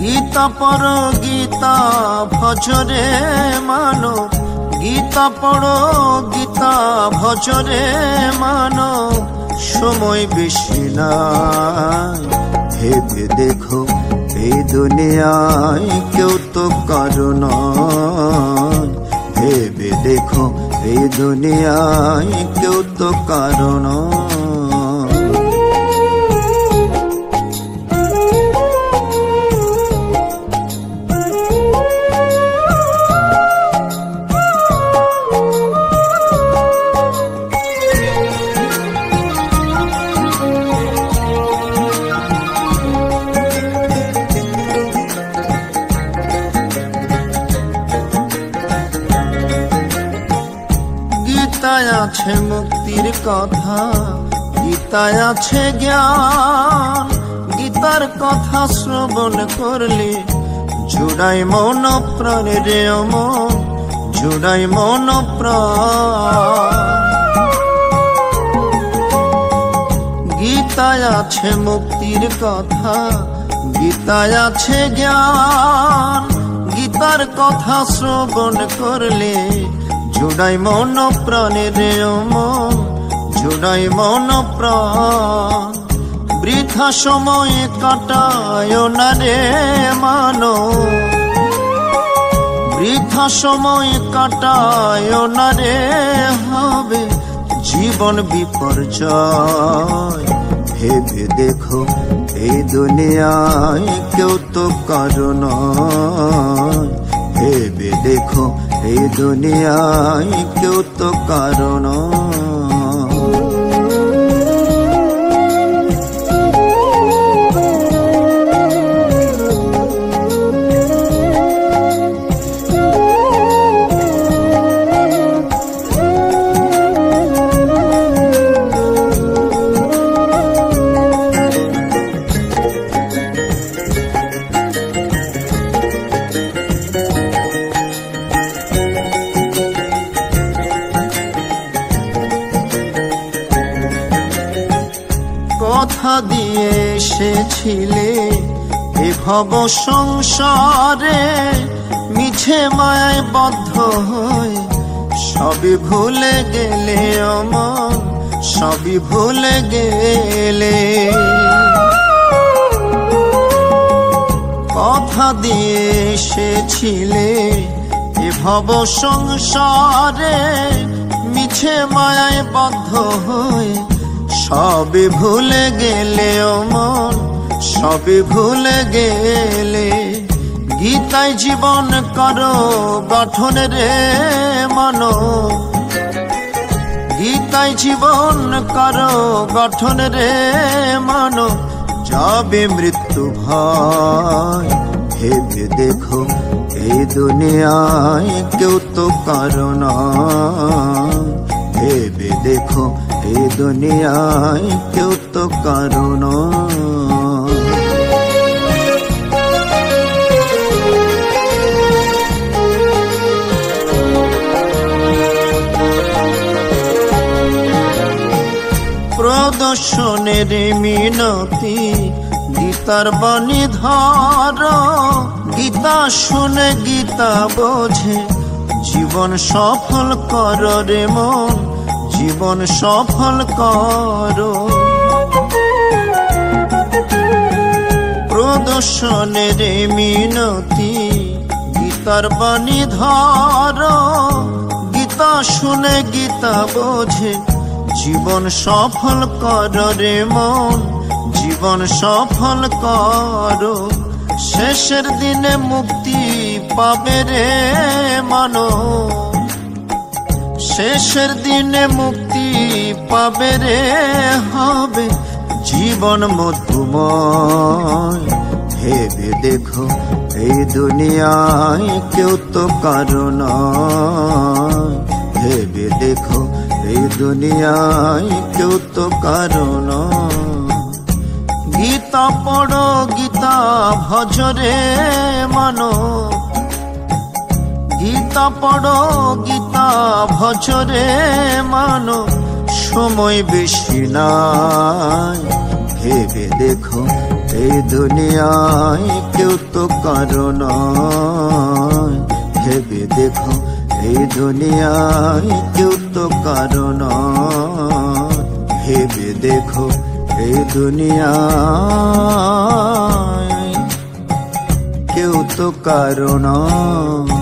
গীতা পড়ো গীতা ভজরে মানো, গীতা পড়ো গীতা ভজরে মানো, সময় বেশি নাই। ভেবে দেখো এই দুনিয়ায় কেউ তো কারো নয়। ভেবে দেখো এই দুনিয়ায় কেউ তো কারো নয়। গীতায় আছে মুক্তির কথা, গীতায় আছে জ্ঞান, গীতার কথা শ্রবণ করলে জুড়াই মন প্রাণ রে মন, জুড়াই মন প্রাণ। গীতায় আছে মুক্তির কথা, গীতায় আছে জ্ঞান, গীতার কথা শ্রবণ করলে জুড়াই মন প্রাণের মন, জুড়াই মন প্রাণ। বৃথা সময় কাটায় না রে মানো, বৃথা সময় কাটায় না রে, হবে জীবন বিপর্যয়। ভেবে দেখো এই দুনিয়ায় কেউ তো কারো নয়। ভেবে দেখো এই দুনিয়ায় কেউ তো কারো নয়। কথা দিয়ে এসেছিলে এ ভব সংসারে, মিছে মায়ায় বদ্ধ হয়ে সবই ভুলে গেলে অমন, সবই ভুলে গেলে। কথা দিয়ে এসেছিলে এ ভব সংসারে, মিছে মায়ায় বদ্ধ হয়ে সবই ভুলে গেলে অমন, সবই ভুলে গেলে। গীতায় জীবন করো গঠন রে মানো, গীতায় জীবন করো গঠন রে মানো, যাবে মৃত্যু ভয়। ভেবে দেখো এই দুনিয়ায় কেউ তো কারো নয়। ভেবে দেখো এই দুনিয়ায় কেউ তো কারো নয়। প্রদর্শনের মিনতি গীতার বাণী ধর, গীতা শুনে গীতা বোঝে জীবন সফল কর রে মন, জীবন সফল করো। প্রদর্শনের মিনতি গীতার বাণী ধর, গীতা শুনে গীতা বোঝে জীবন সফল কর রে মন, জীবন সফল করো। শেষের দিনে মুক্তি পাবে রে মানো, শেষের দিনে মুক্তি পাবে রে, হবে জীবন মধুময়। ভেবে দেখো এই দুনিয়ায় কেউ তো কারো নয়। ভেবে দেখো এই দুনিয়ায় কেউ তো কারো নয়। গীতা পড়ো গীতা ভজরে মানো, গীতা পড়ো গীতা ভজরে মানো, সময় বেশি নাই। ভেবে দেখো এই দুনিয়ায় কেউ তো কারো নয়। ভেবে দেখো এই দুনিয়ায় কেউ তো কারো নয়। ভেবে দেখো এই দুনিয়ায় কেউ তো কারো নয়।